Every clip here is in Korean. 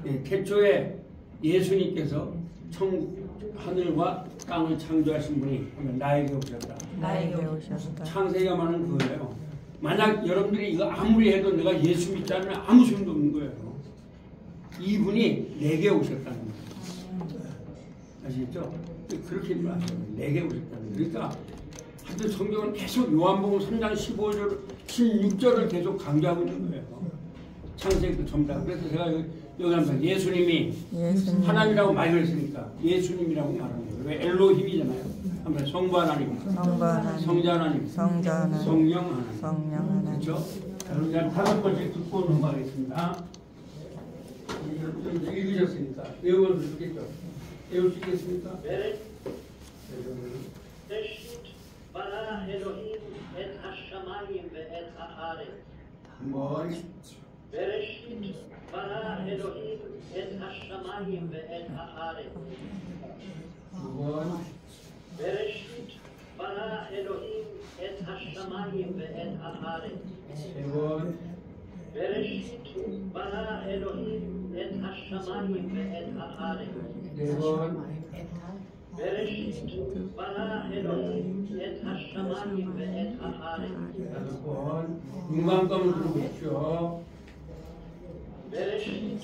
예, 태초에 예수님께서 하늘과 땅을 창조하신 분이 나에게 오셨다. 나에게 오셨다. 창세기가 말하는 그거예요. 만약 여러분들이 이거 아무리 해도 내가 예수 믿지 않으면 아무 소용도 없는 거예요. 이분이 내게 오셨다는 거예요. 아시겠죠? 그렇게 말하셔요. 내게 오셨다는 거예요. 그러니까 하여튼 성경은 계속 요한복음 3장 15절, 16절을 계속 강조하고 있는 거예요. 창세기도 전부 다. 그래서 제가 여기 하면서 예수님이 하나님이라고 많이 그랬으니까 예수님이라고 말하는 거예요. 왜 엘로힘이잖아요. 한번 성부 하나님, 성자 하나님, 성령 하나님. 그렇죠? 여러분 이제 5번째 듣고 넘어가겠습니다. 읽으셨으니까 외워도 좋겠죠? 외울 수 있겠습니까? ברא אלוהים את השמיים ואת הארץ. בראשית ברא אלוהים את השמיים ואת הארץ. בראשית ברא אלוהים את השמיים ואת הארץ. בראשית ברא אלוהים את השמיים ואת הארץ. בראשית ברא אלוהים את השמיים ואת הארץ. 눈감감을 들어보십시오. בראשית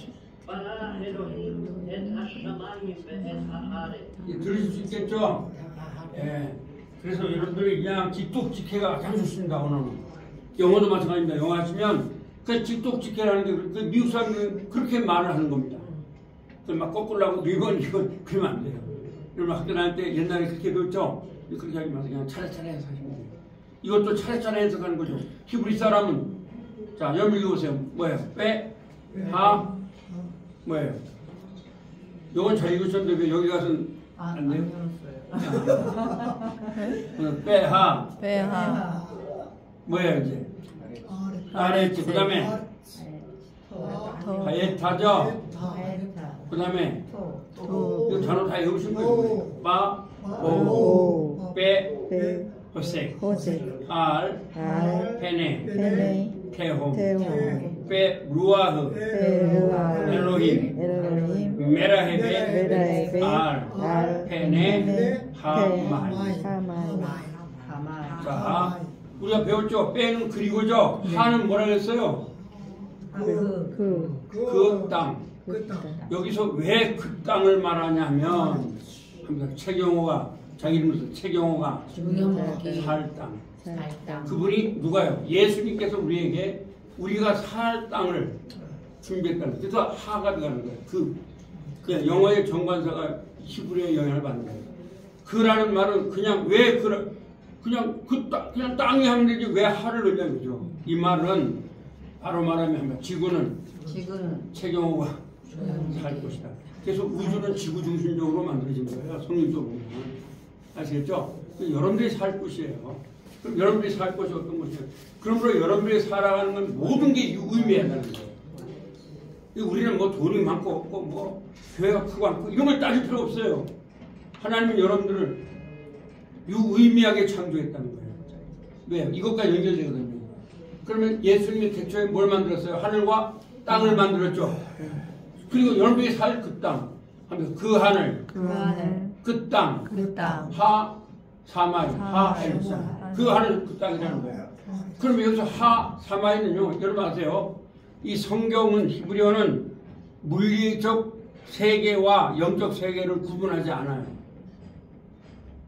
ברא אלוהים את השמיים ואת הארץ. 들으실 수 있겠죠? 예. 그래서 여러분들이 그냥 직독직해가 가장 좋습니다. 오늘은 영어도 마찬가지입니다. 영어 하시면 그 직독직해라는 게 그 미국 사람들은 그렇게 말을 하는 겁니다. 막 거꾸로 하고 이건 그러면 안 돼요. 여러분 학교 다닐 때 옛날에 그렇게 배웠죠? 그렇게 하지 마세요. 그냥 차례차례 해서 하시면 돼요. 이것도 차례차례 해석하는 거죠. 히브리 사람은 자 여러분 읽어보세요. 뭐예요? 빼, 하, 뭐예요? 요건 잘 읽으셨는데 왜 여기 가서는 안 돼요? 빼, 하, 뭐예요 이제? 아래지. 그 다음에 하에타죠. 그 다음에 이거 단어 다 외우신 거예요. 빠, 오, 빼, 호색, 알, 페네, 테홈, 빼, 루아흐, 엘로힘, 메라헤베, 알, 페네, 하마이. 자, 우리가 배웠죠? 빼는 그리고죠. 하는 뭐라 그랬어요? 그 땅. 여기서 왜 그 땅을 말하냐면 최경호가 자기 이름으로 최경호가 살 땅. 그분이 누가요? 예수님께서 우리에게 우리가 살 땅을 준비했다는 거예요. 그래서 하가 들어가는 거예요. 그 영어의 정관사가 히브리어의 영향을 받는 거예요. 그라는 말은 그냥 왜 그냥 땅이 하면 되지 왜 하를 넣냐는 거죠. 이 말은 바로 말하면 지구는 최경호가 살 것이다. 그래서 우주는 지구 중심적으로 만들어진 거예요. 성립적으로. 아시겠죠? 여러분들이 살 곳이에요. 그럼 여러분들이 살 곳이 어떤 곳이에요? 그러므로 여러분들이 살아가는 건 모든 게 의미한다는 거예요. 우리는 뭐 돈이 많고 없고 뭐 교회가 크고 않고 이런 걸 따질 필요 없어요. 하나님은 여러분들을 유의미하게 창조했다는 거예요. 왜요? 이것과 연결되거든요. 그러면 예수님이 태초에 뭘 만들었어요? 하늘과 땅을 만들었죠. 그리고 여러분들이 살 그 땅 하면서 그 하늘, 그 땅, 하, 사마이, 하, 엘사. 그 하늘, 그 땅이라는 거예요. 그러면 여기서 하, 사마이는요, 여러분 아세요? 이 성경은, 히브리어는 물리적 세계와 영적 세계를 구분하지 않아요.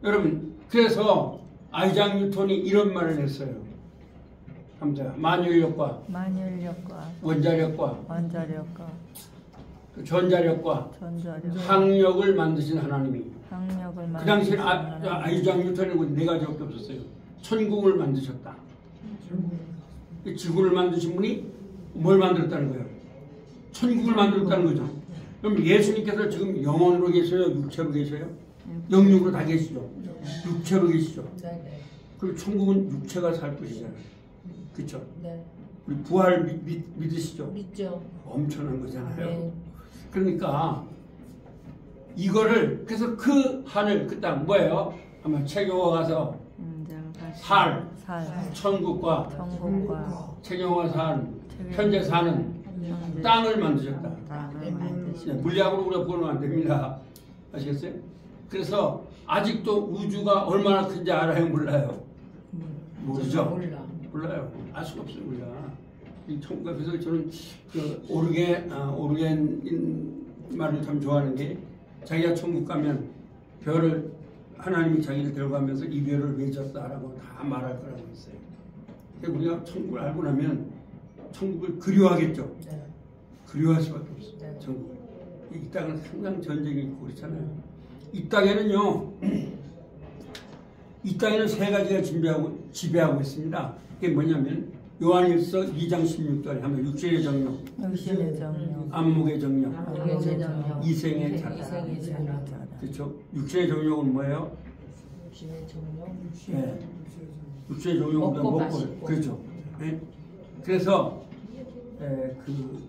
여러분, 그래서 아이작 뉴턴이 이런 말을 했어요. 만유력과 원자력과 전자력과 항력을 만드신 하나님이 그 당시에 아이작 뉴턴은 네 가지밖에 없었어요. 천국을 만드셨다. 지구를 만드신 분이 뭘 만들었다는 거예요? 천국을 만들었다는 거죠. 그럼 예수님께서 지금 영혼으로 계셔요? 육체로 계셔요? 영육으로 다 계시죠? 육체로 계시죠? 그리고 천국은 육체가 살 것이잖아요. 그렇죠? 우리 부활 믿으시죠? 믿죠. 엄청난 거잖아요. 네. 그러니까 이거를 그래서 그 하늘 그 땅 뭐예요? 아마 최경호 가서 살 천국과 최경호가 산 현재 사는 땅을 만드셨다. 물리학으로 우리가 보면 안 됩니다. 아시겠어요? 그래서 아직도 우주가 얼마나 큰지 알아요? 몰라요? 모르죠? 몰라요. 알 수가 없어요. 우리가. 그래서 저는 그 오르겐 말을 참 좋아하는 게 자기가 천국 가면 별을 하나님이 자기를 데려가면서 이 별을 왜 졌다라고 다 말할 거라고 했어요. 우리가 천국을 알고 나면 천국을 그리워하겠죠. 네. 그리워할 수밖에 없어요. 네. 천국을. 이 땅은 항상 전쟁이 있고 그렇잖아요. 이 땅에는요, 이 땅에는 세 가지가 지배하고 있습니다. 그게 뭐냐면 요한일서 2장 16절에 하면 육신의 정욕, 안목의 정욕, 이생의 자라. 그렇죠? 육신의 정욕은 뭐예요? 육신의 정욕. 네. 육신의 정욕은 먹고 그렇죠. 네? 그래서 그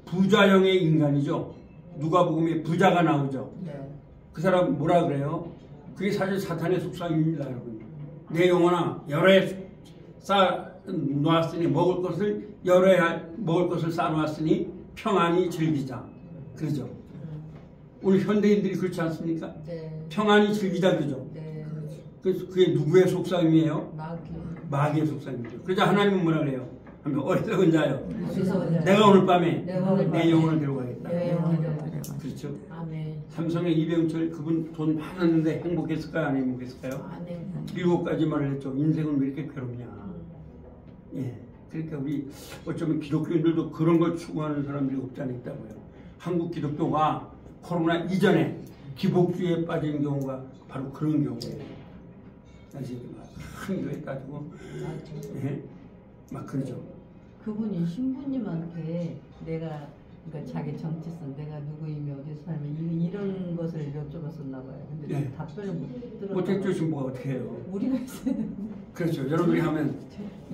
부자형의 인간이죠. 누가복음에 부자가 나오죠. 네. 그 사람 뭐라 그래요? 그게 사실 사탄의 속삭임입니다, 여러분. 내 영혼아 여러 해 쌓아놓았으니 먹을 것을 쌓아놓았으니 평안히 즐기자. 그러죠. 오늘 현대인들이 그렇지 않습니까? 네. 평안히 즐기자 그러죠. 네. 그래서 그게 누구의 속삭임이에요? 마귀의 속삭임이죠. 그러자 하나님은 뭐라 그래요? 어리석은 자요. 내가 오늘 밤에 내 영혼을 데려가겠다. 그렇죠. 아멘. 삼성의 이병철 그분 돈 많았는데 행복했을까요? 안 행복했을까요? 아멘. 7가지 말을 했죠. 인생은 왜 이렇게 괴롭냐. 예. 그러니까 우리 어쩌면 기독교인들도 그런 걸 추구하는 사람들이 없지 않아 있다고요. 한국 기독교가 코로나 이전에 기복주의에 빠진 경우가 바로 그런 경우예요. 사실 큰 교회 따지고 예. 막 그러죠. 그분이 신부님한테 내가 그러니까 자기 정체성 내가 누구이며 어디서 살면 이런 것을 여쭤봤었나 봐요. 근데 네. 답변을 못 들었어요. 못했죠. 신부가 어떻게 해요? 우리가 있어야 되는데. 그렇죠. 여러분이 하면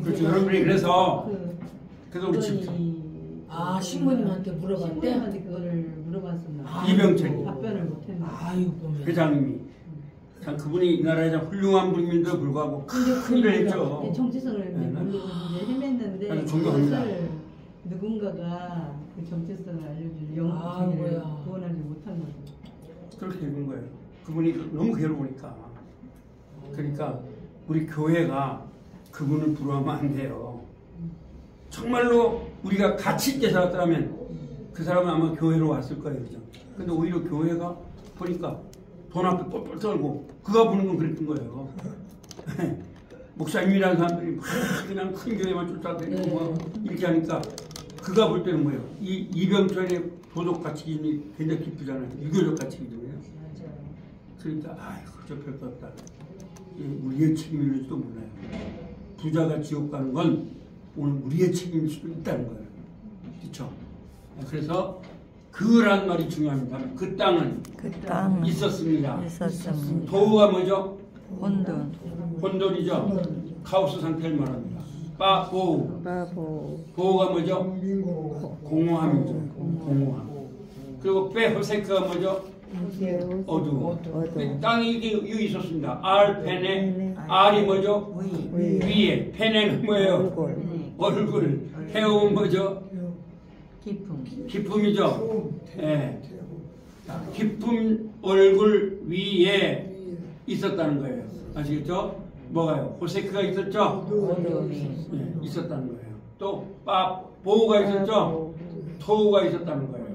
그렇죠. 여러분이 그래서 그래서 우리 집 신부님한테 물어봤대? 신부님한테 그거를 물어봤었나 봐요. 이병철이 답변을 못했나 회장님이 참 그분이 이 나라에 훌륭한 분임에도 불구하고 큰 일을 했죠. 정체성을 모르고 헤맸는데 그것을 누군가가 그 정체성을 알려주는 영웅을 구원하지 못한 거죠. 그렇게 된 거예요. 그분이 너무 괴로우니까. 그러니까 우리 교회가 그분을 부러워하면 안 돼요. 정말로 우리가 가치 있게 살았다면 그 사람은 아마 교회로 왔을 거예요. 그죠? 근데 오히려 교회가 보니까 돈 앞에 뻘뻘 떨고 그가 보는 건 그랬던 거예요. 목사님이라는 사람들이 막 그냥 큰 교회만 쫓아다니고 뭐 이렇게 하니까 그가 볼 때는 뭐예요? 이 이병철의 도덕 가치기준이 굉장히 깊으잖아요. 유교적 가치기준이에요. 그러니까 아이고 저 별거 없다. 우리의 책임일지도 몰라요. 부자가 지옥 가는 건 오늘 우리의 책임일 수도 있다는 거예요. 그렇죠? 그래서 그란 말이 중요합니다. 그 땅은 있었습니다. 도우가 뭐죠? 혼돈이죠. 카오스 상태를 말합니다. 보우가 뭐죠? 공허함이죠. 공허함. 그리고 호세크가 뭐죠? 어두워. 땅이 이게 있었습니다. 페네. R이 뭐죠? 위에. 페네는 뭐예요? 얼굴. 해움은 뭐죠? 기쁨이죠. 예. 기쁨 얼굴 위에 있었다는 거예요. 아시겠죠? 뭐가요? 호세크가 있었죠? 예, 있었다는 거예요. 또 보우가 있었죠? 토우가 있었다는 거예요.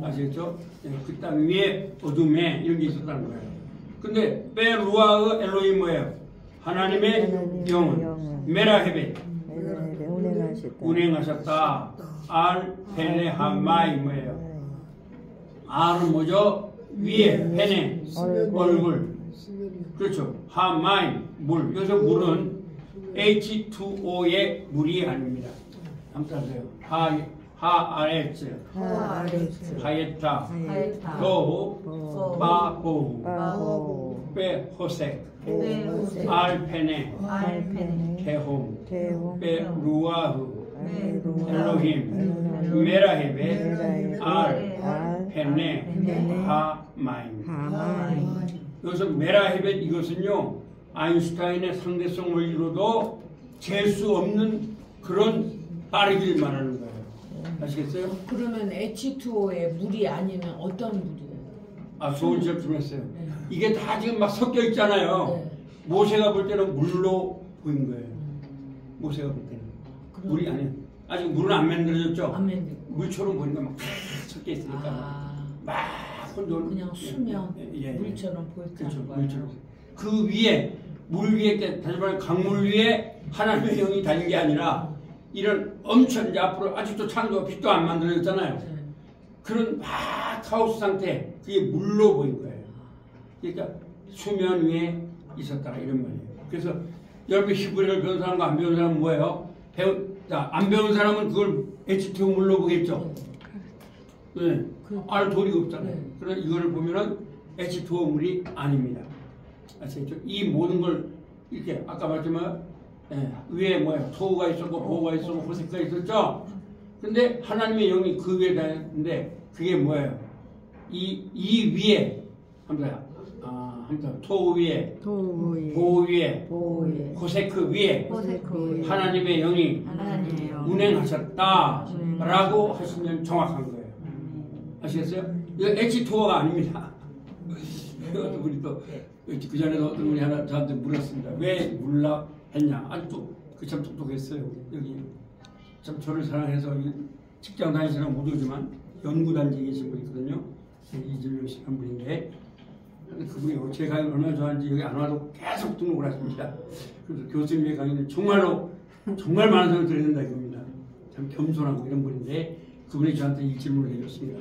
아시겠죠? 예, 그 땅 위에 어둠에 이런 게 있었다는 거예요. 근데 베루아의 엘로힘 뭐예요? 하나님의 영은 메라헤벳 운행하셨다. 페네 하마이 뭐예요? R은 뭐죠? 위에 페네 얼굴. 그렇죠. 하마이 물. 여기서 물은 H2O의 물이 아닙니다. 한번 따세요. 하아레츠 하예타 도우 바보우 베호색 알페네 테홈 베루아흐 엘로힘 메라헤베 페네 하마임. 여기서 메라헤벳 이것은요 아인슈타인의 상대성 원리로도 잴 수 없는 그런 빠르기를 말하는 거예요. 아시겠어요? 그러면 H2O의 물이 아니면 어떤 물이에요? 아, 좋은 지적 좀 했어요. 네. 이게 다 지금 막 섞여 있잖아요. 네. 모세가 볼 때는 물로 보인 거예요. 모세가 볼 때는. 물이 아니에요. 아직 물은 안 만들어졌죠? 안 만들고. 물처럼 보니까 막 섞여 있으니까. 아, 막 혼돈. 그냥 수면 예. 물처럼 보였다는 그렇죠. 거예요. 물처럼. 그 위에, 물 위에, 다시 말해 강물 위에 하나님의 영이 달린 게 아니라 이런 엄청 이제 앞으로 아직도 창조가 빛도 안 만들어졌잖아요. 네. 그런 막 카오스 상태, 그게 물로 보인 거예요. 그러니까 수면 위에 있었다 이런 말이에요. 그래서 여러분 히브리어를 배운 사람과 안 배운 사람은 뭐예요? 안 배운 사람은 그걸 H2O 물로 보겠죠. 네. 알 도리가 없잖아요. 네. 그래서 이거를 보면은 H2O 물이 아닙니다. 아시겠죠? 이 모든 걸 이렇게 아까 말했지만 위에 뭐예요? 토우가 있었고 보호가 있었고 호세가 있었죠. 근데 하나님의 영이 그 위에 다녔는데 그게 뭐예요? 이 위에 합니다. 토우 위에, 보호 위에, 호세크 위에 하나님의 영이 운행하셨다라고 하시면 정확한 거예요. 아시겠어요? 이거 H2O가 아닙니다. 어떤 분이 또 그 전에도 어떤 분이 하나 저한테 물었습니다. 왜 물라 했냐? 아직도 그 참 똑똑했어요. 여기 참 저를 사랑해서 직장 다니시는 모두지만 연구단지에 계신 분이 있거든요. 이재명 씨 한 분인데 그분이 제 강의를 얼마나 좋아하는지 여기 안 와도 계속 등록을 하십니다. 그래서 교수님의 강의는 정말로 정말 많은 사람을 들어야 된다 이겁니다. 참 겸손하고 이런 분인데 그분이 저한테 이 질문을 해줬습니다.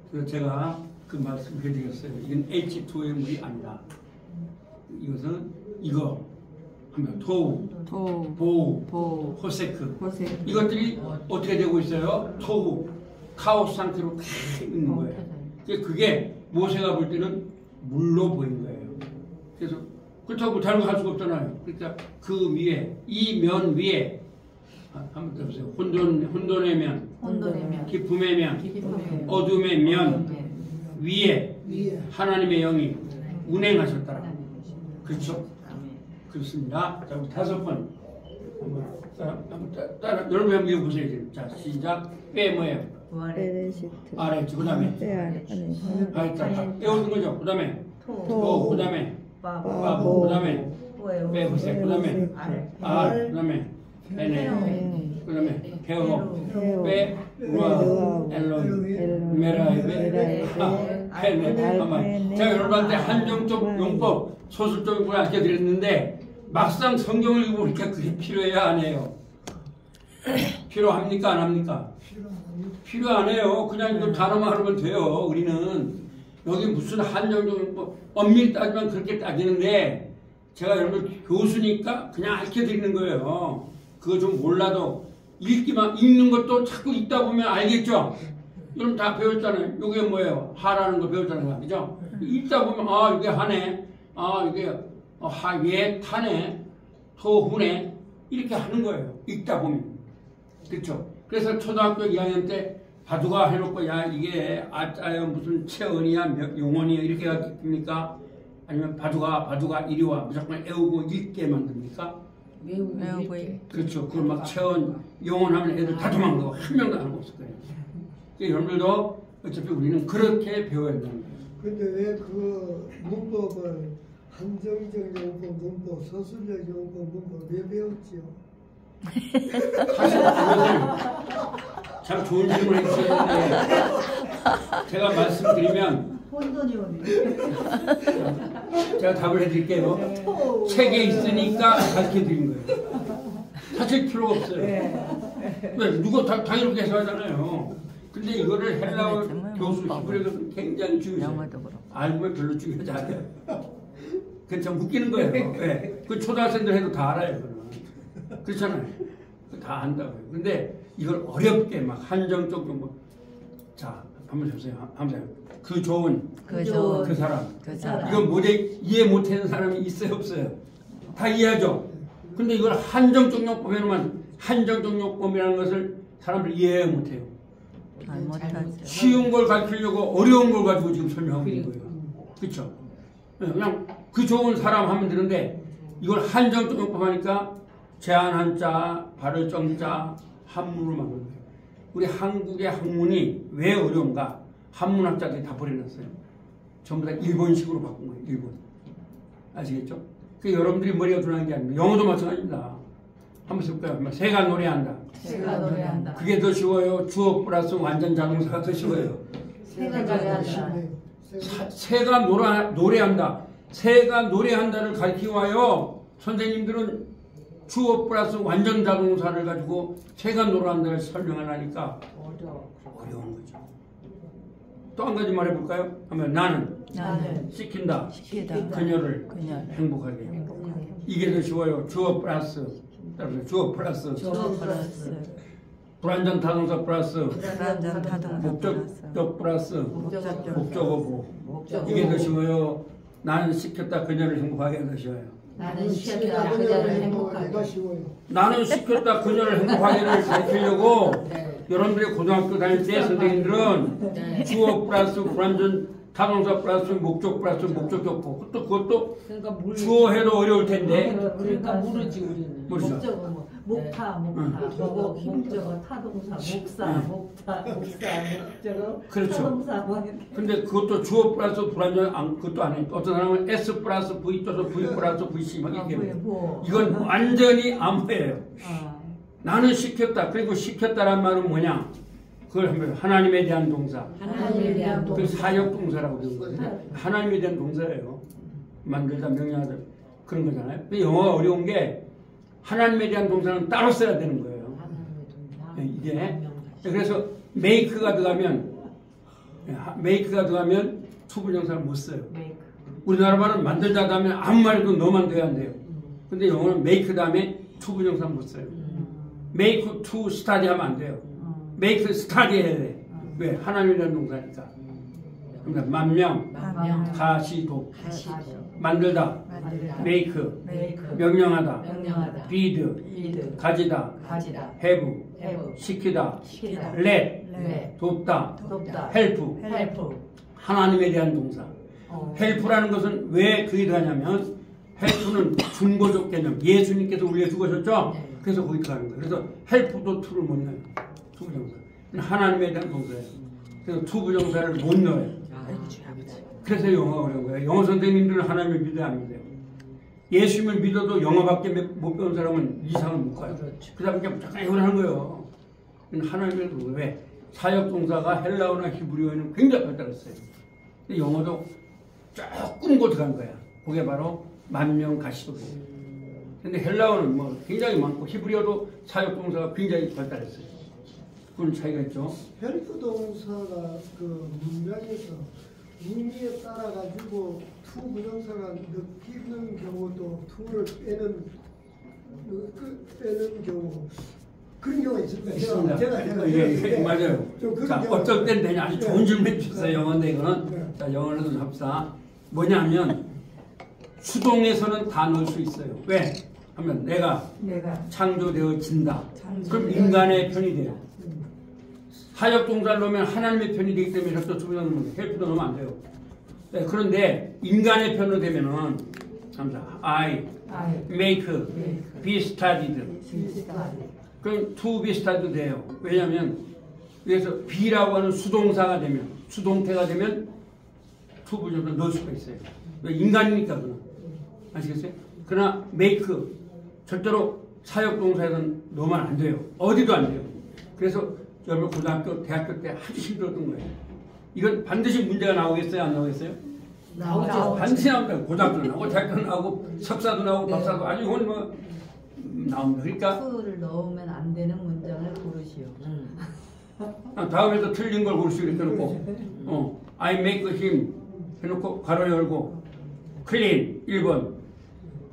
그래서 제가 그 말씀을 해드렸어요. 이건 H2O의 물이 아니다. 이것은 이거 하면 토우, 보우, 호세크 이것들이 어떻게 되고 있어요? 토우, 카오스 상태로 다 있는 거예요. 그게 모세가 볼 때는 물로 보인 거예요. 그래서 그렇다고 다른 거 할 수가 없잖아요. 그러니까 그 위에 이 면 위에 한번 더 보세요. 혼돈의 면, 기쁨의 면, 어둠의 면 위에 하나님의 영이 운행하셨다. 그렇죠? 그렇습니다. 자, 우리 5번 한번 따라 여러분 한번 읽어보세요. 지금. 자, 시작. 빼 뭐예요? 아래죠. 그 다음에 빼오는 거죠. 그 다음에 그 다음에 그 다음에 빼보세요. 그 다음에 그 다음에 빼네. 그 다음에 페오 빼 루아 엘로이 메라이베 페네 아마 제가 여러분한테 한정적 용법 소술적 용법을 알려드렸는데 막상 성경을 읽어보니까 그게 필요해요 안 해요? 필요합니까 안 합니까? 필요 안 해요. 그냥 이거 단어만 하면 돼요. 우리는 여기 무슨 한정적 용법 엄밀히 따지면 그렇게 따지는데 제가 여러분 교수니까 그냥 알려드리는 거예요. 그거 좀 몰라도 읽는 것도 자꾸 읽다 보면 알겠죠? 여러분 다 배웠잖아요. 이게 뭐예요? 하라는 거 배웠잖아요. 그죠? 읽다 보면 이게 하네. 이게 하예 타네. 토후네. 이렇게 하는 거예요. 읽다 보면. 그렇죠? 그래서 초등학교 2학년 때 바둑아 해놓고 야 이게 아짜요 무슨 체언이야 용언이야 이렇게 가르칩니까? 아니면 바둑아 이리와 무조건 애우고 읽게 만듭니까? 외우고 그렇죠. 그걸 막 체언 용언하면 애들 다 도망가고 한 명도 안 하고 있을 거예요. 여러분들도 어차피 우리는 그렇게 배워야 된다는 거예요. 근데 왜 그 문법을 한정적 용법, 문법, 서술적 용법, 문법 왜 배웠지요? 사실 참 좋은 질문을 해주셨는데 제가 말씀드리면 제가 답을 해드릴게요. 책에 있으니까 가르쳐드린 거예요. 사실 필요가 없어요. 왜? 누가 다 이렇게 해서 하잖아요. 근데 이거를 헬라어 교수 히브리어는 굉장히 중요해요. 알면 별로 중요하지 않아요. 그건 참 웃기는 거예요. 네. 그 초등학생들 해도 다 알아요. 그러면. 그렇잖아요. 다 안다고요. 근데 이걸 어렵게 막 한정적 용법. 자, 한번 보세요. 그 좋은 그 사람. 이건 이해 못하는 사람이 있어요, 없어요? 다 이해하죠. 근데 이걸 한정적 용법 해놓으면 한정적 용법이라는 것을 사람들이 이해 못해요. 쉬운 걸 가르치려고 어려운 걸 가지고 지금 설명하고 있는 거예요. 그렇죠? 그냥 그 좋은 사람 하면 되는데 이걸 한정적 용법 하니까 제한 한자, 발을 정자, 한문으로 만든 거예요. 우리 한국의 학문이 왜 어려운가? 한문학자들이 다 버려놨어요. 전부 다 일본식으로 바꾼 거예요. 일본. 아시겠죠? 그 여러분들이 머리가 들어가는 게 아닙니다. 영어도 마찬가지입니다. 한번 쓸까요? 새가 노래한다. 새가 노래한다. 그게 더 쉬워요. 주어 플러스 완전 자동사가 더 쉬워요. 새가 노래한다. 새가 노래한다. 새가 노래한다를 가리키고 와요. 선생님들은 주어 플러스 완전 자동사를 가지고 새가 노래한다를 설명하려니까 어려운 거죠. 또 한 가지 말해볼까요? 하면 나는 시킨다. 그녀를 행복하게 해. 이게 더 쉬워요. 주어 플러스 불완전 타동사 플러스 목적격 플러스 목적어부. 이게 더 쉬워요. 나는 시켰다 그녀를 행복하게 더 쉬워요. 나는 시켰다 그녀를 행복하게. 나는 시켰다 그녀를 행복하게를 가르치려고 여러분들이 고등학교 다닐 때 선생님들은 주어 플러스 불완전 타동사 플러스 목적 플러스 목적격보. 그것도 그러니까 주어 해도 어려울 텐데. 그러니까 모르지 우리는. 모르죠. 목적어 뭐 목타 목적어 타동사 목적어 그렇죠. 타동사 뭐 이렇게. 근데 그것도 주어 플러스 불완전 그것도 안 해. 어떤 사람은 S 플러스 V 떠서 V 플러스 VC 막 이렇게 해요. 이건 완전히 암호예요. 나는 시켰다. 그리고 시켰다란 말은 뭐냐? 그걸 하면 하나님에 대한 동사. 하나님에 대한 그 동사. 사역 동사라고 되는 거예요. 하나님에 대한 동사예요. 만들다 명령하다 그런 거잖아요. 근데 영어가 어려운 게 하나님에 대한 동사는 따로 써야 되는 거예요. 이게 그래서 make가 들어가면 투부정사를 못 써요. 우리나라 말은 만들다 다음에 아무 말해도 너만 돼야 안 돼요. 근데 영어는 make 다음에 투부정사 못 써요. make to study 하면 안 돼요. make study 해야 돼. 왜? 하나님에 대한 동사니까. 그러니까 만명, 가시도, 만들다, make, 명령하다, bid, 가지다, have, 시키다, let, 돕다, help, 하나님에 대한 동사. help라는 것은 왜 그게 들어가냐면 help는 중보적 개념. 예수님께서 우리에게 죽으셨죠? 그래서 거기 들어가는 거예요. 그래서 help도 to를 못 넣어요. 투부정사. 하나님에 대한 동사예요. 그래서 투부정사를 못 넣어요. 그래서 영어가 어려운 거예요. 영어 선생님들은 하나님을 믿어야 안 믿어요. 예수님을 믿어도 영어밖에 못 배운 사람은 이상을 못 가요. 그 다음에 잠깐 이걸 하는 거예요. 하나님을 믿어요. 왜? 사역동사가 헬라어나 히브리어에는 굉장히 발달했어요. 근데 영어도 조금 고 들어간 거야. 그게 바로 만명 가시도예요. 근데 헬라어는 뭐 굉장히 많고 히브리어도 사역동사가 굉장히 발달했어요. 그런 차이가 있죠. 헬프 동사가 그 문장에서 의미에 따라 가지고 투 부정사가 느끼는 경우도 투를 빼는 경우 그런 경우가 있을 거예요. 있습니다. 제가 맞아요. 자, 어떨 땐 되냐. 아주 좋은 질문 해주셨어요. 영어인데 이거는 자, 영어로 좀 합시다. 뭐냐면 수동에서는 다 넣을 수 있어요. 왜? 하면 내가 창조되어진다. 그럼 인간의 편이 돼요. 사역동사를 넣으면 하나님의 편이 되기 때문에 헬프도 투부정사 넣으면 헬프도 넣으면 안 돼요. 네, 그런데 인간의 편으로 되면은 I make, be studied. 그럼 to be studied 돼요. 왜냐하면 그래서 be라고 하는 수동사가 되면 수동태가 되면 투부정사 넣을 수가 있어요. 인간이니까 그는 아시겠어요? 그러나 make 절대로 사역동사에서는 넣으면 안 돼요. 어디도 안 돼요. 그래서 여러분 고등학교, 대학교 때 아주 힘들었던 거예요. 이건 반드시 문제가 나오겠어요? 안 나오겠어요? 나오죠. 반드시 나옵니다. 고등학교도 나오고 대학교도 나오고 석사도 나오고 박사도 아주 이건 뭐 나옵니다. 그러니까 투를 넣으면 안 되는 문장을 고르시오. 다음에도 틀린 걸 고를 수 있게 해놓고 I make him 해놓고 괄호 열고 clean 1번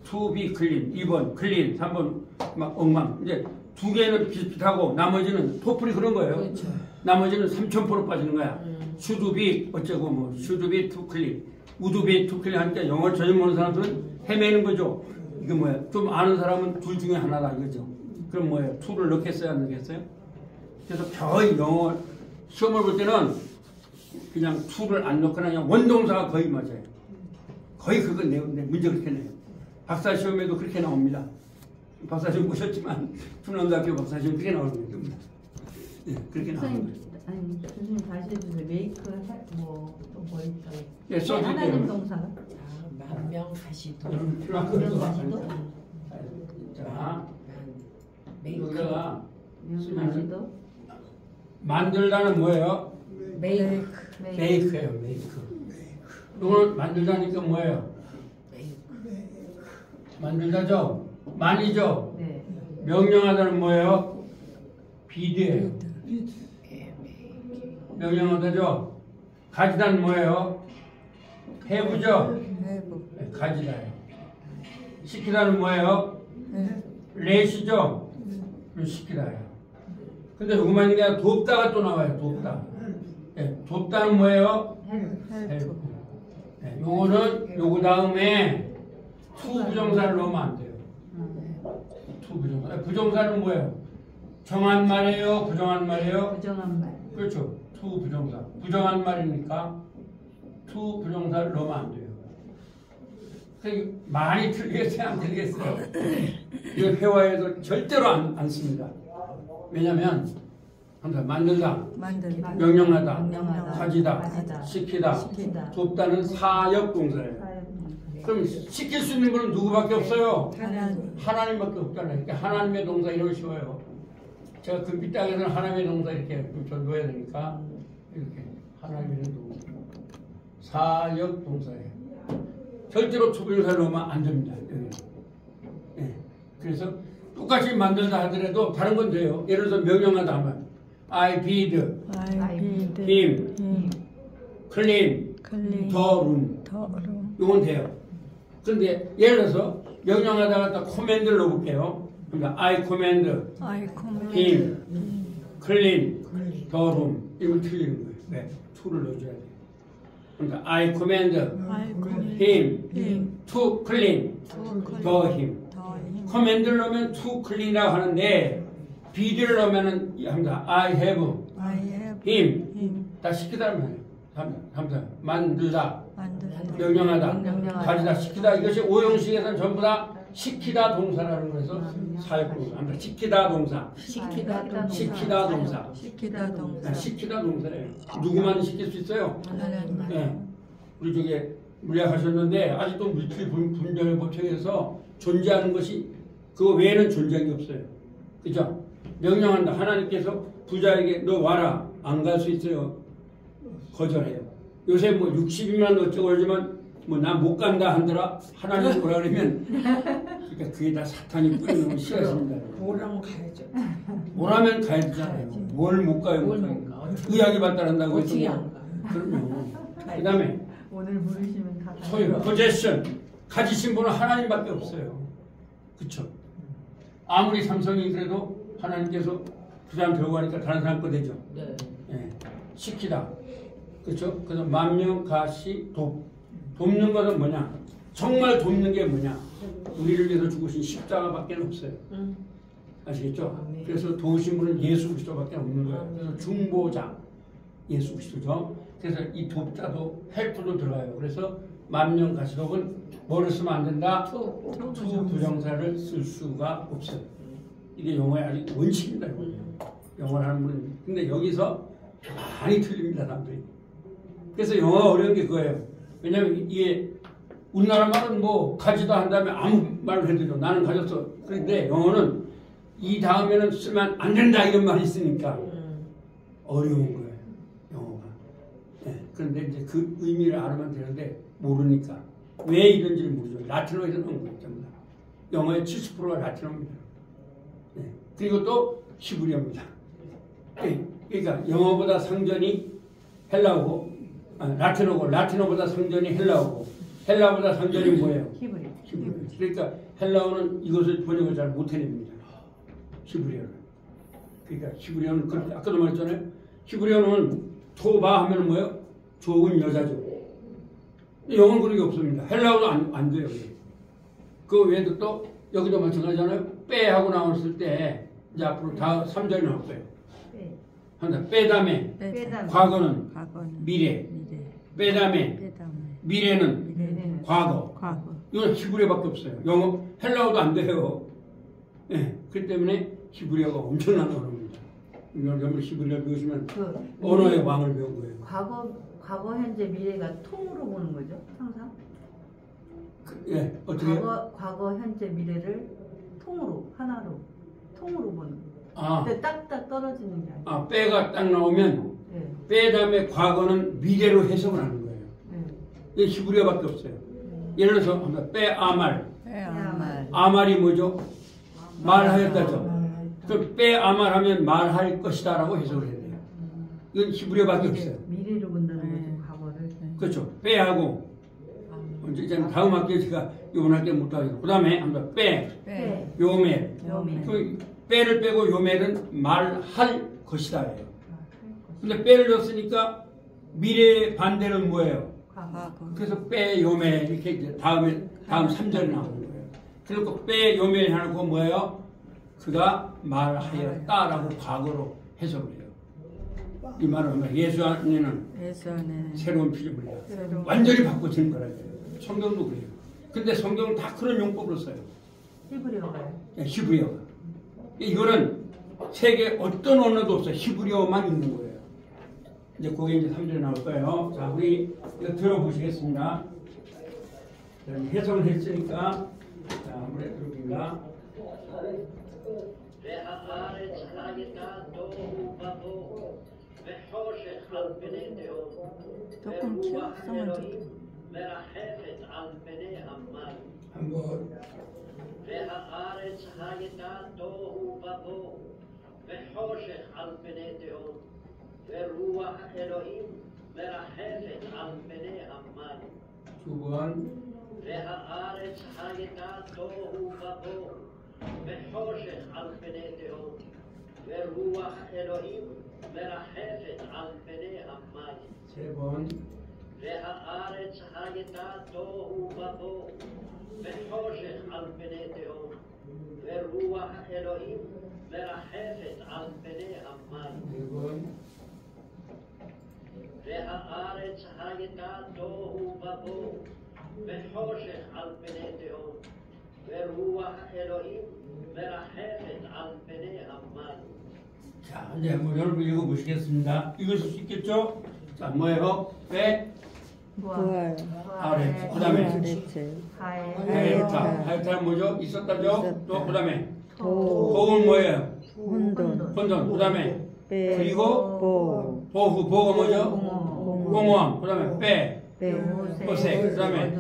to be clean 2번 clean 3번 막 엉망. 이제 두 개는 비슷비슷하고 나머지는 토플이 그런 거예요. 그렇죠. 나머지는 3000% 빠지는 거야. should be 어쩌고 뭐 should be to clean would be to clean 하니까 영어 전혀 모르는 사람들은 헤매는 거죠. 이게 뭐야? 좀 아는 사람은 둘 중에 하나다 이거죠. 그럼 뭐예요? to를 넣겠어요? 안 넣겠어요? 그래서 거의 영어 시험을 볼 때는 그냥 to를 안 넣거나 그냥 원동사가 거의 맞아요. 거의 그건 내 문제 그렇게 내요. 박사 시험에도 그렇게 나옵니다. 박사 시험 보셨지만 충남대학교 박사 시험 그렇게 나오는 겁니다. 예, 그렇게 나온 거예요. 아니, 교수님 다시 해주세요. 메이크 뭐 있어요? 예, 써드릴게요. 하나님 동사가? 만명가시도. 여러분 필요한 거 만명가시도? 자, 메이크. 여기다가 명가시도? 만들다는 뭐예요? 메이크. 메이크예요, 메이크. 이걸 만들다니까 뭐예요? 만들다죠? 만이죠? 네. 명령하다는 뭐예요? 비드예요. 명령하다죠? 가지다는 뭐예요? 해부죠? 네, 가지다예요. 시키다는 뭐예요? 레시죠? 시키다예요. 근데 요것만 있는 게 아니라 돕다가 또 나와요. 돕다. 네, 돕다는 뭐예요? 헬프. 네, 요거는 요거 다음에 투 부정사를 넣으면 안 돼요. 투 부정사. 부정사는 뭐예요? 정한 말이에요? 부정한 말이에요? 부정한 말. 그렇죠. 투 부정사. 부정한 말이니까 투 부정사를 넣으면 안 돼요. 많이 틀리겠어요? 안 틀리겠어요? 이거 회화에도 절대로 안 씁니다. 왜냐면 항상 만들다, 명령하다, 가지다, 시키다, 돕다는 사역동사예요. 그럼 시킬 수 있는 분은 누구밖에 없어요? 하나님밖에 없잖아요. 그러니까 하나님의 동사 이런 쉬워요. 제가 그 밑땅에서는 하나님의 동사 이렇게 전도해야 되니까 이렇게 하나님의 동사 사역동사예요. 절대로 투부정사를 넣으면 안 됩니다. 네. 그래서 똑같이 만들다 하더라도 다른 건 돼요. 예를 들어서 명령하다 하면 I bid him clean the room. 이건 돼요. 그런데 예를 들어서 명령하다가 딱 코맨드를 넣어볼게요. 그러니까 I command him clean the room. 이건 틀리는 거예요. 왜? to를 넣어줘야 돼요. 그러니까 I command him to clean the him. command를 넣으면 to clean이라고 하는데 bid를 넣으면 합니다. I have him. 다 시키다는 말이에요. 합니다. 만들다, 명령하다, 가지다, 시키다. 이것이 오형식에서는 전부 다 시키다 동사라는 거에서 사역동사. 합니다. 시키다 동사. 시키다 동사. 시키다 동사예요. 누구만 시킬 수 있어요? 네. 우리 쪽에 물리학하셨는데 아직도 물질 분별 법칙에서 존재하는 것이 그 외에는 존재한 게 없어요. 그죠? 명령한다. 하나님께서 부자에게 너 와라. 안 갈 수 있어요. 거절해요. 요새 뭐 60이면 어쩌고 그러지만 뭐 난 못 간다 한더라. 하나님 뭐라 그러면 그러니까 그게 다 사탄이 뿌리는 건 싫어집니다. 뭐라면 가야죠. 뭐라면 가야 되잖아요. 뭘 못 가요? 못 가요. 의학이 발달한다고 해서 어떻게 안 가? 그럼요. 그 다음에 오늘 부르시면 다 소유, 포제션 가지신 분은 하나님밖에 없어요. 그쵸? 아무리 삼성이 그래도 하나님께서 그 사람 들고 가니까 다른 사람 거 되죠. 네. 예. 시키다. 그렇죠? 그래서 만명가시 돕는 것은 뭐냐? 정말 돕는 게 뭐냐? 우리를 위해서 죽으신 십자가밖에 없어요. 아시겠죠? 그래서 도우신 분은 예수 그리스도밖에 없는 거예요. 그래서 중보자 예수 그리스도죠. 그래서 이 돕자도 헬프도 들어가요. 그래서 만명가시독은 뭐를 쓰면 안 된다? 투 부정사를 쓸 수가 없어요. 이게 영어의 아주 원칙입니다. 영어를 하는 분은. 근데 여기서 많이 틀립니다, 사람들이. 그래서 영어가 어려운 게 그거예요. 왜냐면 이게 우리나라 말은 뭐 가지다 한 다음에 아무 말을 해도 나는 가졌어. 그런데 영어는 이 다음에는 쓰면 안 된다 이런 말이 있으니까 어려운 거예요, 영어가. 네. 그런데 이제 그 의미를 알아만 되는데 모르니까 왜 이런지를 모르죠. 라틴어에서 나온 거예요, 전부 다. 영어의 70%가 라틴어입니다. 네. 그리고 또 히브리어입니다. 네. 그러니까 영어보다 상전이 헬라어고 라틴어고 라틴어보다 상전이 헬라어고 헬라보다 상전이 뭐예요? 히브리어. 그러니까 헬라어는 이것을 번역을 잘 못해냅니다. 히브리어를. 그러니까 히브리어는 아까도 말했잖아요. 히브리어는 토바 하면 뭐예요? 좋은 여자죠. 영어는 그런 게 없습니다. 헬라어도 안 돼요. 그 외에도 또 여기도 마찬가지잖아요. 빼 하고 나왔을 때 이제 앞으로 다 3절이 나올 거예요. 빼다음에 과거는 미래. 빼다음에 미래는 과거. 이건 히브리어밖에 없어요. 영어 헬라어도 안 돼요. 네, 그렇기 때문에 히브리어가 엄청난 언어입니다. 여러분 히브리어 배우시면 그 언어의 왕을 배운 거예요. 과거, 현재, 미래가 통으로 보는 거죠? 항상? 예, 어떻게? 과거, 현재, 미래를 통으로 하나로 통으로 보는. 아, 근데 딱딱 떨어지는 게 아니에요. 아, 빼가 딱 나오면 네. 빼 다음에 과거는 미래로 해석을 하는 거예요. 네. 이게 히브리어밖에 없어요. 예를 들어서 한번 빼 아말. 빼아말. 아말이 뭐죠? 말하였다죠. 그럼 빼 아말하면 말할 것이다라고 해석을 해야 돼요. 이건 히브리어밖에 없어요. 미래로 본다는 거죠. 과거를. 그렇죠. 빼하고 이제 다음 학기에 제가 이번 학기에 못 하겠고 그 다음에 한번 빼, 요멜. 그 빼를 빼고 요멜은 말할 것이다예요. 근데 빼를 넣었으니까 미래의 반대는 뭐예요? 그래서 빼 요멜 이렇게 이제 다음 3절에 나오는 거예요. 그리고 빼 요멜 하고 뭐예요? 그가 말하였다라고 과거로 해석을 해요. 이 말은 예수 안에는 새로운 피조물이야. 완전히 바꿔지는 거라고요. 성경도 그래요. 근데 성경은 다 그런 용법으로 써요. 히브리어가요? 네, 히브리어가. 이거는 세계 어떤 언어도 없어요. 히브리어만 있는 거예요. 이제 그게 이제 3절에 나올 거예요. 자, 우리 이거 들어보시겠습니다. 자, 해석을 했으니까 자, 한번 해드립니다. והארץ הייתה תוהו ובוהו וחושך על פני תהום ורוח אלוהים מרחפת על פני המים. 한번 והארץ הייתה תוהו ובוהו וחושך על פני תהום ורוח אלוהים מרחפת על פני המים. 두 번. והארץ הייתה תוהו ובוהו וחושך על פני תהום ורוח אלוהים מרחפת על פני המים. 세 번. והארץ הייתה תוהו ובוהו וחושך על פני תהום ורוח אלוהים מרחפת על פני המים. 네 번. והארץ הייתה תוהו ובוהו וחושך על פני תהום ורוח אלוהים מרחפת על פני המים. 자, 이제 한번 여러분 읽어보시겠습니다. 읽으실 수 있겠죠? 자, 뭐예요? 빼, 부활. 아래. 그 다음에 하에타. 하에타는 뭐죠? 있었다죠? 또 그 다음에 도, 보은 뭐예요? 혼돈, 혼돈. 그 다음에 빼, 그리고 보, 보후. 보가 뭐죠? 공허, 공허함. 그 다음에 빼, 빼, 호세. 그 다음에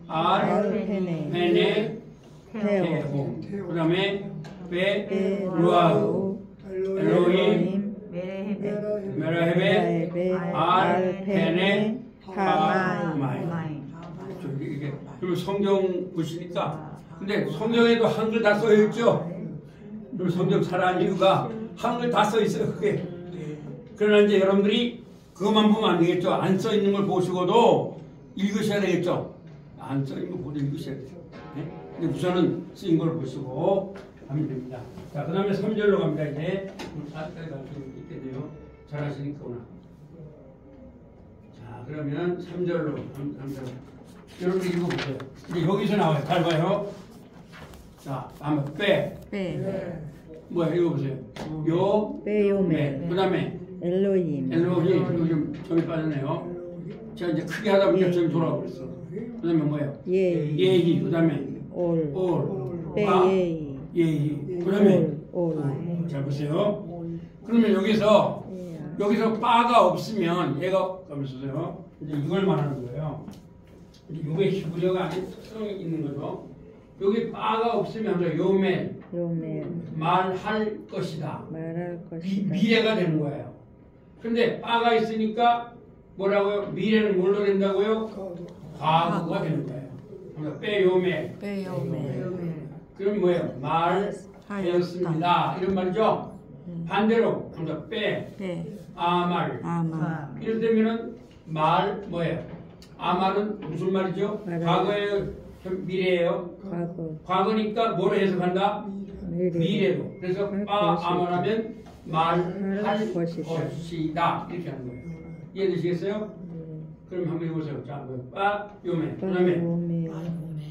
알, 페네, 페네, 테오, 테홈. 그 다음에 빼, 빼, 루아우, 엘로힘, 엘로힘, 메라헤베, 베, 알, 페네, 하마이. 하마이. 이게 그리고 성경 보시니까 근데 성경에도 한글 다 써 있죠. 그리고 성경 잘하는 이유가 한글 다 써 있어요. 그게. 그러나 이제 여러분들이 그것만 보면 안 되겠죠. 안 써 있는 걸 보시고도 읽으셔야 되겠죠. 안 써 있는 거 보고 읽으셔야 돼요. 네? 근데 우선은 쓰인 걸 보시고 하면 됩니다. 자, 그 다음에 3절로 갑니다. 이제 아까까지 갈수 있겠네요. 잘하시니까 오늘. 자, 그러면 3절로 여러분 읽어보세요. 이제 여기서 나와요. 잘 봐요. 자, 한번 빼. 뭐야 읽어보세요. 요, 빼요멜, 그 다음에 엘로힘, 엘로힘. 이거 좀 점이 빠졌네요. 제가 이제 크게 하다 보니까 점이 돌아오고 그랬어. 그 다음에 뭐예요? 예히, 예히. 그 다음에 올, 올, 빼예히, 예히. 그 다음에 올, 잘 보세요. 그러면 여기서 바가 없으면 얘가 보세요. 이제 이걸 말하는 거예요. 이게 히브리어가 아닌 특성이 있는 거죠. 여기 바가 없으면 요멜 요멜, 말할 것이다. 말할 것이다. 미래가 되는 거예요. 근데 바가 있으니까 뭐라고요? 미래는 뭘로 된다고요? 과거가 되는 거예요. 그러니까 빼요멜. 그럼 뭐예요? 말하였습니다. 이런 말이죠. 반대로 그러니까 빼, 아말. 이럴 때면은 말 뭐예요? 아말은 무슨 말이죠? 과거예요? 미래예요? 과거니까 뭐로 해석한다? 미래로. 그래서 아말하면 말할 것이다. 이렇게 하는 거예요. 이해되시겠어요? 그럼 한번 해보세요. 자, 요멜. 그 다음에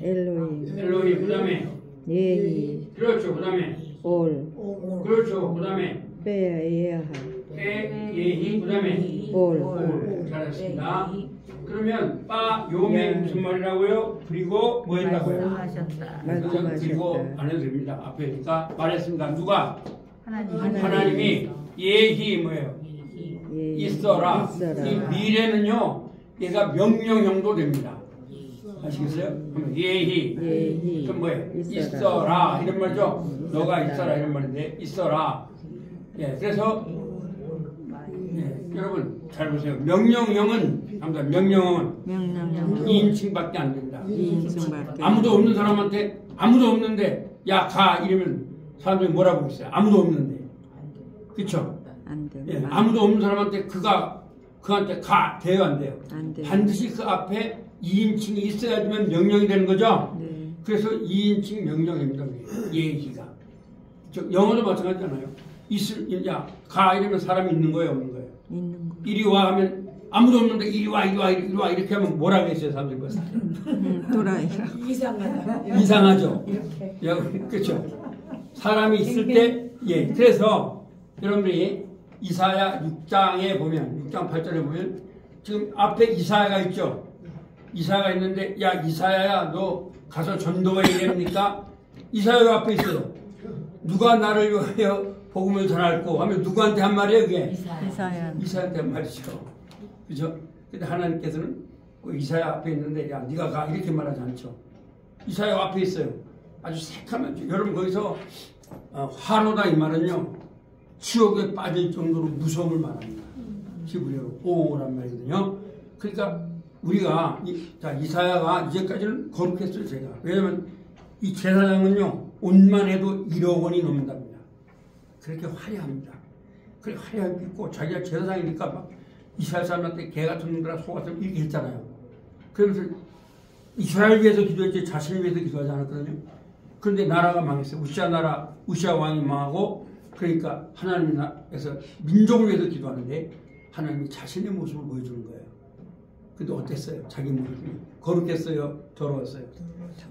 엘로힘, 엘로힘. 그 다음에 예히, 그렇죠. 그 다음에 올, 그렇죠. 그 다음에 빼야 예하. 빼 예히 그다음에 올. 잘했습니다. 그러면 빠 요메 무슨 말이라고요? 그리고 뭐 했다고요? 말씀하셨다. 그냥 그리고 안 해도 됩니다. 앞에니까 말했습니다. 누가? 하나님. 하나님이 예히 뭐예요? 예. 있어라. 있어라. 이 미래는요, 얘가 명령형도 됩니다. 아시겠어요? 그러면 예히. 예히. 그럼 뭐예요? 있어라. 있어라. 이런 말이죠. 너가 있어라. 이런 말인데, 있어라. 예, 그래서, 예, 여러분, 잘 보세요. 명령형은, 명령형은 명령. 2인칭밖에 안 된다. 2인칭밖에. 아무도 없는 사람한테, 아무도 없는데, 야, 가! 이러면 사람들이 뭐라고 그랬어요? 아무도 없는데. 그쵸? 안 돼. 예, 아무도 없는 사람한테 그한테 가! 돼요, 안 돼요? 안 돼. 반드시 그 앞에 2인칭이 있어야지만 명령이 되는 거죠? 네. 그래서 2인칭 명령입니다. 예기가. 영어도 마찬가지잖아요. 야, 가! 이러면 사람이 있는 거예요, 없는 거예요? 있는 거. 이리 와 하면 아무도 없는데 이리 와, 이리 와, 이리 와 이렇게 하면 뭐라고 했어요, 사람들이 벌써? 또라이라. 이상하다. 이상하죠? 이렇게. 그렇죠? 사람이 있을 때, 예. 그래서 여러분들이 이사야 6장에 보면, 6장 8절에 보면 지금 앞에 이사야가 있죠? 이사야가 있는데, 야, 이사야야, 너 가서 전도해 이랍니까? 이사야가 앞에 있어요. 누가 나를 위하여 복음을 전할고 하면 누구한테 한 말이에요, 그게? 이사야. 이사야한테 한 말이죠. 그죠? 근데 하나님께서는 그 이사야 앞에 있는데, 야, 네가 가. 이렇게 말하지 않죠. 이사야 앞에 있어요. 아주 새카맣죠. 여러분, 거기서 화로다 이 말은요, 지옥에 빠질 정도로 무서움을 말합니다. 히브리어로 오란 말이거든요. 그러니까 우리가 이사야가 이제까지는 거룩했어요, 제가. 왜냐면 이 제사장은요, 옷만 해도 1억 원이 넘는답니다. 그렇게 화려합니다. 그렇게 화려하게 입고 자기가 제사장이니까 막 이스라엘 사람한테 개 같은 놈들아 소 같은 이렇게 했잖아요. 그러면서 이스라엘 위해서 기도했지 자신을 위해서 기도하지 않았거든요. 그런데 나라가 망했어요. 우시아 왕이 망하고, 그러니까 하나님에서 민족을 위해서 기도하는데 하나님이 자신의 모습을 보여주는 거예요. 근데 어땠어요? 자기 모습이 거룩했어요? 더러웠어요?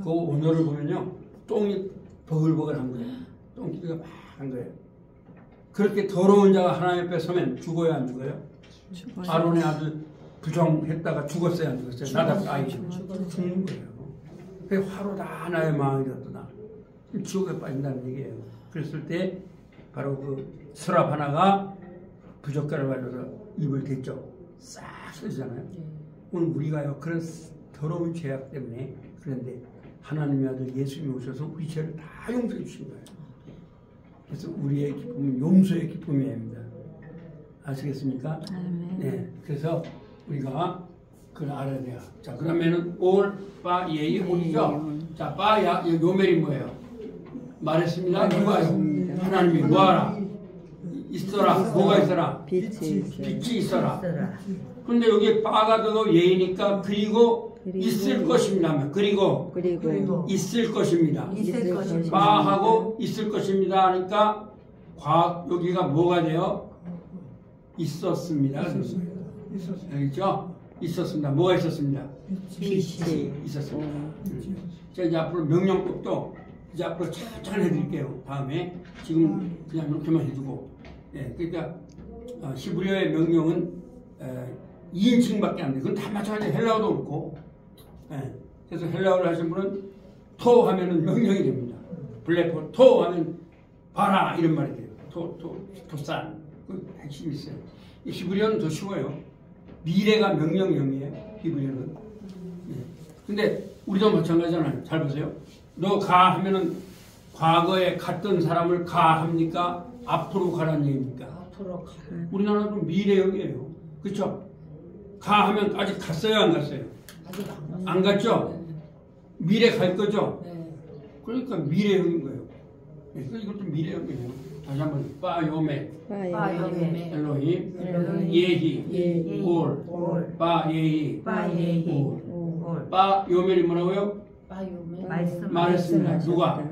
그 오늘을 보면요, 똥이 버글버글한 거예요. 똥기가 막 한 거예요. 그렇게 더러운 자가 하나님 앞에 서면 죽어야 안 죽어요? 아론의 아들 부정했다가 죽었어요, 안 죽었어요? 나답 아이 죽는 거예요. 그 화로 다 하나의 마음이 되었구나. 지옥에 빠진다는 얘기예요. 그랬을 때 바로 그 서랍 하나가 부젓가락을 가져서 입을 댔죠. 싹 쓰잖아요. 오늘 우리가요, 그런 더러운 죄악 때문에, 그런데 하나님의 아들 예수님이 오셔서 우리 죄를 다 용서해 주신 거예요. 그래서 우리의 기쁨은 용서의 기쁨입니다. 아시겠습니까? 네. 그래서 우리가 그걸 알아야 돼요. 자, 그러면은 올, 빠, 예이, 올이죠? 자, 빠야, 요멜이 뭐예요? 말했습니다. 누가요? 하나님이 뭐하라? 있어라. 뭐가 있어라? 빛이 있어라. 근데 여기 빠가 들어도 예이니까 그리고 있을 것입니다. 그리고 있을 것입니다. 빠하고 있을 것입니다 하니까 여기가 뭐가 돼요? 있었습니다. 알겠죠? 있었습니다. 뭐가 있었습니다? 빛이 있었습니다. 자, 이제 앞으로 명령법도 이제 앞으로 천천히 해드릴게요. 다음에 지금 그냥 이렇게만 해두고, 예, 그러니까 히브리어의 명령은 2인칭밖에 안 돼. 그건 다 마찬가지. 헬라어도 그렇고, 예, 그래서 헬라어를 하신 분은 토 하면은 명령이 됩니다. 블레포 토 하면 봐라 이런 말이 돼요. 토산 그 핵심이 있어요. 이 히브리어는 더 쉬워요. 미래가 명령형이에요. 히브리어는. 예. 근데 우리도 마찬가지잖아요. 잘 보세요. 너 가 하면은 과거에 갔던 사람을 가 합니까? 앞으로 가라는 얘기입니까? 앞으로 가. 우리나라도 미래형이에요. 그렇죠? 가 하면 아직 갔어요, 안 갔어요? 아직 안 갔죠? 미래 갈 거죠? 네. 그러니까 미래형인 거예요. 네, 그래서 이것도 미래형이에요. 다시 한번 빠요메 엘로힘 예히 올 빠예히 올 빠요멜이 뭐라고요? 빠요메 말했습니다. 누가?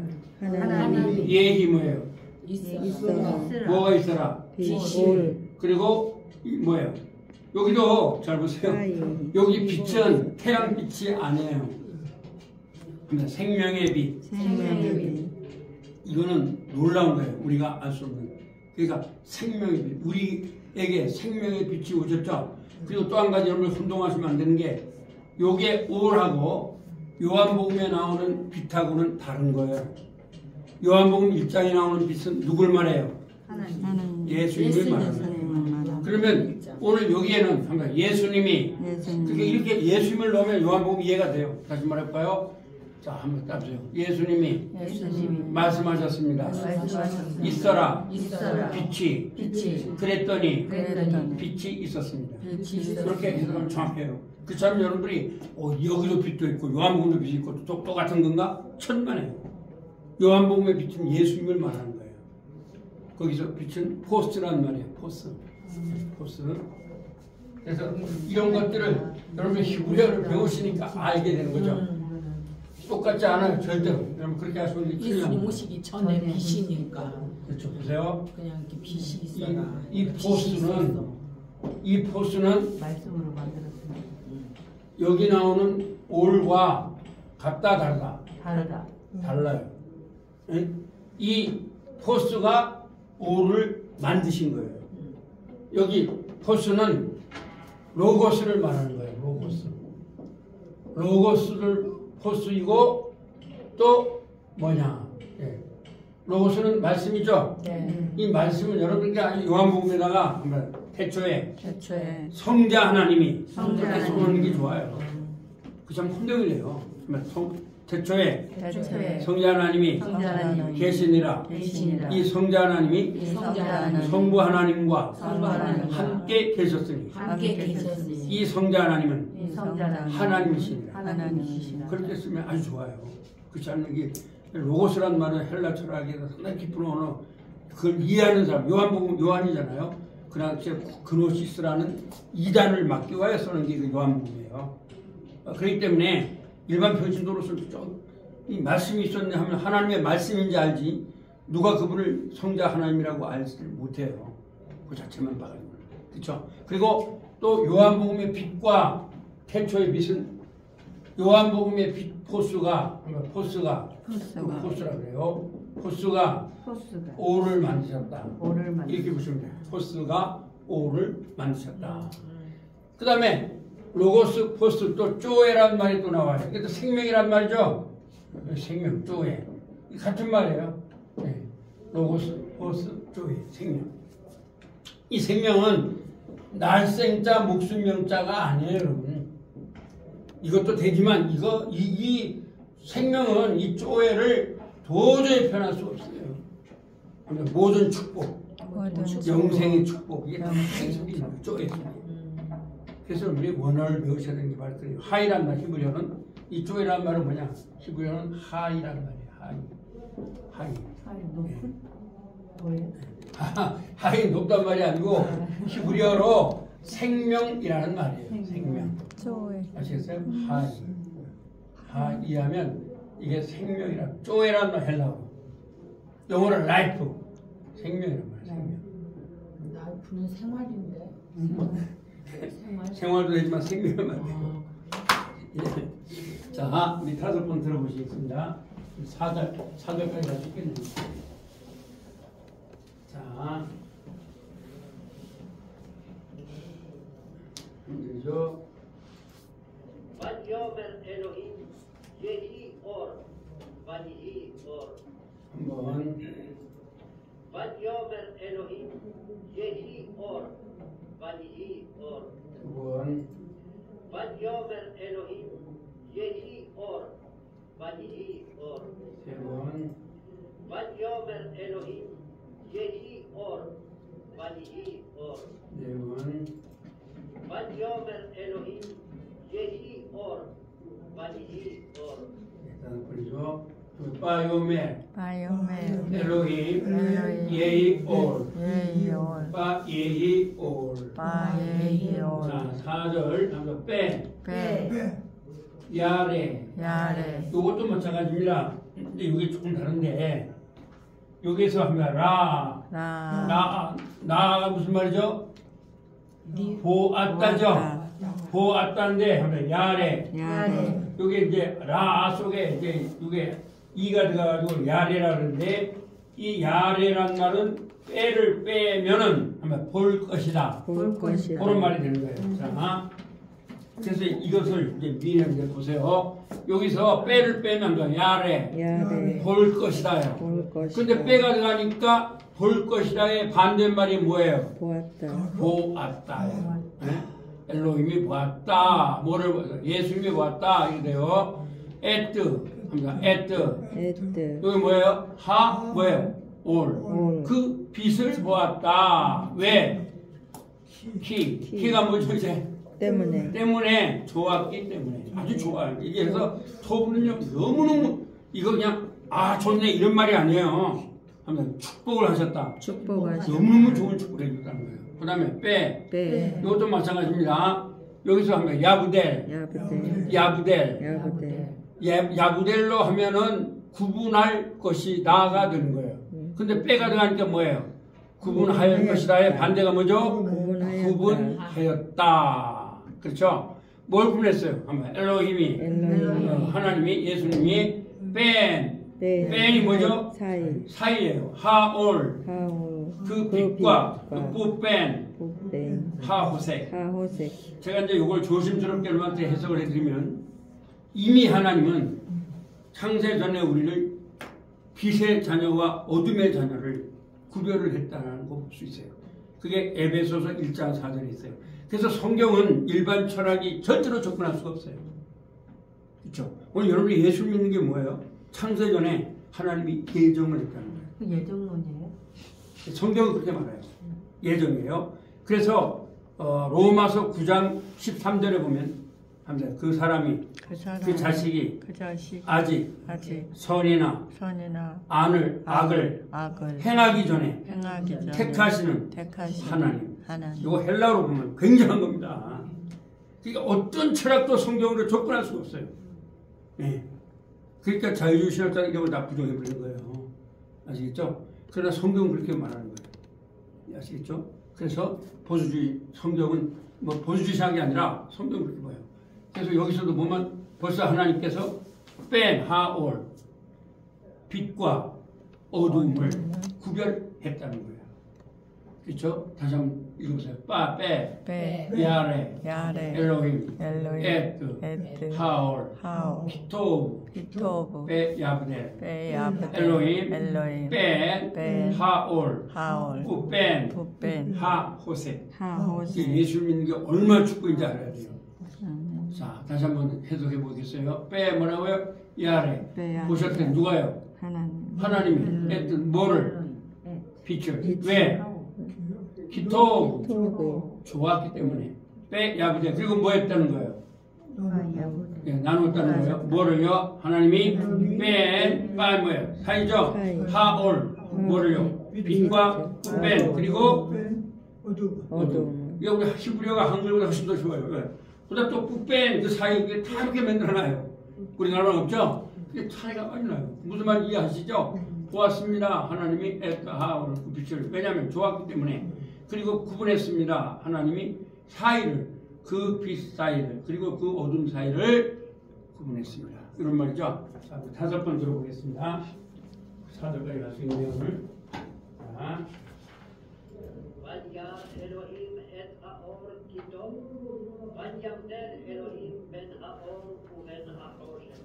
하나님. 예히 뭐예요? 있어라. 뭐가 있어라? 그리고 뭐예요? 여기도 잘 보세요. 여기 빛은 태양빛이 아니에요. 생명의 빛. 생명의 빛. 이거는 놀라운 거예요. 우리가 알 수 없는. 그러니까 생명의 빛, 우리에게 생명의 빛이 오셨죠. 그리고 또 한 가지 여러분 혼동하시면 안 되는 게 요게 올하고 요한복음에 나오는 빛하고는 다른 거예요. 요한복음 1장에 나오는 빛은 누굴 말해요? 하나님. 예수님을 말합니다. 그러면 오늘 여기에는 한번 예수님이 그러니까 이렇게 예수님을 넣으면 요한복음 이해가 돼요. 다시 말해볼까요? 자, 한번 따보세요. 예수님이 말씀하셨습니다. 있어라. 빛이. 그랬더니 빛이 있었습니다. 그렇게 해석하면 정확해요. 그처럼 여러분들이 여기도 빛도 있고 요한복음도 빛이 있고 또 똑같은 건가? 천만에요. 요한복음의 빛은 예수님을 말하는 거예요. 거기서 빛은 포스라는 말이에요. 포스. 그래서 이런 것들을 여러분 히브리어를 배우시니까 알게 되는 거죠. 똑같지 않아요. 절대로. 여러분 그렇게 하시면 예수님 틀려요. 오시기 전에 빛이니까 그렇죠. 보세요. 그냥 이렇게 빛이 있어라. 이 포스는 말씀으로 만들었습니다. 여기 나오는 올과 같다 다르다. 달라요. 예? 이 포스가 올을 만드신 거예요. 여기 포스는 로고스를 말하는 거예요. 로고스를 포스이고 또 뭐냐? 예. 로고스는 말씀이죠. 이 말씀은 여러분께 요한복음에다가 한번 태초에 성자 하나님이 그렇게 써놓는 게 좋아요. 그 참 혼동이래요. 태초에 성자 하나님이 계시니라. 이 성자 하나님이 성부 하나님과 함께 계셨으니 이 성자 하나님은 하나님이시니라. 그렇게 쓰면 아주 좋아요. 그렇지 않는 게 로고스란 말은 헬라 철학에서 상당히 깊은 언어, 그걸 이해하는 사람, 요한이잖아요. 그 당시에 그노시스라는 이단을 막기 위하여 쓰는 게 요한복음이에요. 그렇기 때문에 일반 평신도로서는 이 말씀이 있었네 하면 하나님의 말씀인지 알지 누가 그분을 성자 하나님이라고 알지 못해요. 그 자체만 봐요. 그렇죠? 그리고 또 요한복음의 빛과 태초의 빛은 요한복음의 빛 포스라 그래요. 포스가 오를 만드셨다. 이렇게 보시면 돼요. 포스가 오를 만드셨다. 그 다음에 로고스, 포스, 또 쪼에란 말이 또 나와요. 이게 또 생명이란 말이죠. 생명, 쪼에. 같은 말이에요. 네. 로고스, 포스, 쪼에, 생명. 이 생명은 날생자, 목숨명자가 아니에요, 여러분. 이것도 되지만 이 생명은 이 쪼에를 도저히 변할 수 없어요. 모든 축복, 영생의 축복, 이게 다 속이 쪼에 속이에요. 그래서 우리 원어를 배우셔야 되는 게 바로 그래요. 하이란 말, 히브리어는 이 쪼에란 말은 뭐냐? 히브리어는 하이란 말이에요. 하이. 높은? 뭐예요? 하이 높단 말이 아니고 히브리어로 생명이라는 말이에요. 생명. 아시겠어요? 하이하면 이게 생명이라. 쪼에란 말 헬라어. 영어로 라이프. 생명이란 말이에요. 생명. 라이프는 생활인데. 생활도 되지만 생명을 말해요. 자, 우리 5번 들어보시겠습니다. 4절까지 다 읽겠네요. 자, 문제죠. ויאמר אלוהים יהי אור ויהי אור. 한번 ויאמר אלוהים יהי אור ויהי אור. 두 번. ויאמר אלוהים יהי אור ויהי אור. 세 번. ויאמר אלוהים יהי אור ויהי אור. 네 번. ויאמר אלוהים יהי אור ויהי אור. 일단 버리죠. 바요메 엘로힘 예히 올 바 예히 올. 자, 4절 한번 빼 야레. 요것도 마찬가지입니다. 근데 이게 조금 다른데 여기서 하면 라가 무슨 말이죠? 보았다죠. 보았다인데 하면 야레. 요게 이제 라 속에 이제 이게 이가 들어가가지고 야레라 그러는데 이 야레란 말은 빼를 빼면은 아마 볼 것이다. 볼 것이다. 그런 말이 되는 거예요. 자, 그래서 이것을 이제 미래에 보세요. 여기서 빼를 빼면 야레 야레 볼 것이다요. 볼 것이다. 근데 빼가 들어가니까 볼 것이다의 반대말이 뭐예요? 보았다. 보았다요. 네? 엘로힘이 보았다. 뭐를 보았다? 예수님이 보았다. 이게 돼요. 에뜨 합니다. 에뜨. 에뜨. 여기 뭐예요? 하 뭐예요? 올. 올. 그 빛을 보았다. 왜? 키가 뭐죠 이제? 때문에 좋았기 때문에 아주 좋아요. 이게 그래서 토부는요 너무너무 이거 그냥 아 좋네 이런 말이 아니에요. 하면 축복을 하셨다. 축복하셨다. 너무너무 좋은 축복을 해줬다는 거예요. 그 다음에 빼. 이것도 마찬가지입니다. 여기서 하면 야부델로 하면은 구분할 것이다가 되는 거예요. 근데 빼가 들어가니까 뭐예요? 구분할 것이다의 반대가 뭐죠? 구분하였다. 그렇죠? 뭘 구분했어요? 한번 엘로힘이 하나님이 예수님이 뺀이 뭐죠? 사이예요. 하올 그 빛과 그 뿌뺀 하호색. 제가 이제 이걸 조심스럽게 여러분한테 해석을 해드리면 이미 하나님은 창세 전에 우리를 빛의 자녀와 어둠의 자녀를 구별을 했다는 거 볼 수 있어요. 그게 에베소서 1장 4절에 있어요. 그래서 성경은 일반 철학이 절대로 접근할 수가 없어요. 그렇죠? 오늘 여러분이 예수 믿는 게 뭐예요? 창세 전에 하나님이 예정을 했다는 거예요. 그 예정론이에요? 성경은 그렇게 말해요. 예정이에요. 그래서 로마서 9장 13절에 보면 그 사람이 그 자식이 아직 선이나 악을 행하기 전에 택하시는 하나님. 이거 헬라어로 보면 굉장한 겁니다. 그러니까 어떤 철학도 성경으로 접근할 수가 없어요. 네. 그러니까 자유주의 신학자는 이걸 다 부정해버리는 거예요. 아시겠죠? 그러나 성경은 그렇게 말하는 거예요. 아시겠죠? 그래서 보수주의 성경은 뭐 보수주의 신학이 아니라 성경은 그렇게 봐요. 그래서 여기서도 보면 벌써 하나님께서 뺀 하올 빛과 어둠을 구별했다는 거예요. 그렇죠? 다시 한번 읽어보세요. 빼 야레 엘로힘 에뜨 하올 키토브 빼 야브델 엘로힘 뺀 하올 뿌뺀 하호색. 예수 믿는 게 얼마나 축복인지 알아야 돼요. 자, 다시 한번 해석해 보겠어요. 빼 뭐라고요? 야레. 보셨을 때 누가요? 하나님이 했던 뭐를? 빛을. 왜? 기토 좋았기 때문에. 빼 야부제. 그리고 뭐 했다는 거예요? 네, 나눴다는 거예요. 뭐를요? 하나님이 뺀 뭐예요? 사이죠? 하올 뭐를요? 빛과 뺀 그리고 어둠. 이거 우리 히브리어가 한글보다 훨씬 더 좋아요. 왜? 그다음 또 뿌뺀 그 사이 이게 다 이렇게 만들어놔요. 우리나라는 없죠? 그게 차이가 많이 나요. 무슨 말 이해하시죠? 보았습니다. 하나님이 에따하오를 그 빛을 왜냐하면 좋았기 때문에 그리고 구분했습니다. 하나님이 사이를 그 빛 사이를 그리고 그 어둠 사이를 구분했습니다. 이런 말이죠. 자, 5번 들어보겠습니다. 4절까지 갈 수 있는 내용을. 자. ויבדל אלוהים בין האור ובין החושך.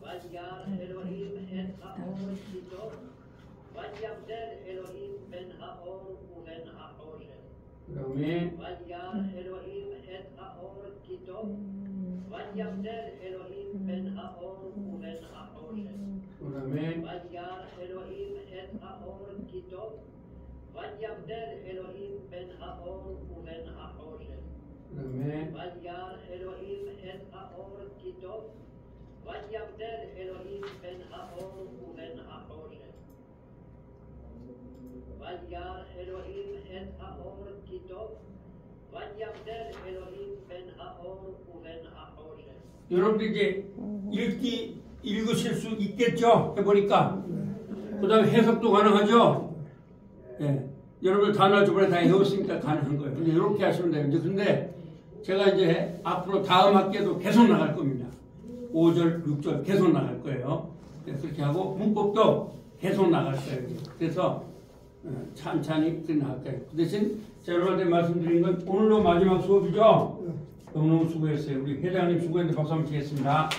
וירא אלוהים את האור כי טוב. ויבדל אלוהים בין האור ובין החושך. וירא אלוהים את האור כי טוב. ויבדל אלוהים בין האור ובין החושך. וירא אלוהים את האור כי טוב. ויבדל אלוהים בין האור ובין החושך. וירא אלוהים את האור כי טוב. ויבדל אלוהים בין האור ובין החושך. וירא אלוהים את האור כי טוב. ויבדל אלוהים בין האור ובין החושך. 여러분들 이제 읽으실 수 있겠죠? 해보니까. 그 다음에 해석도 가능하죠? 예. 여러분들 단어 저번에 다 해왔으니까 가능한 거예요. 근데 이렇게 하시면 돼요. 이제 근데 제가 이제 앞으로 다음 학기에도 계속 나갈 겁니다. 5절, 6절 계속 나갈 거예요. 그렇게 하고 문법도 계속 나갈 거예요. 그래서 찬찬히 나갈 거예요. 그 대신 제가 여러분한테 말씀드린 건 오늘로 마지막 수업이죠. 너무너무 수고했어요. 우리 회장님 수고했는데 박수 한번 치겠습니다.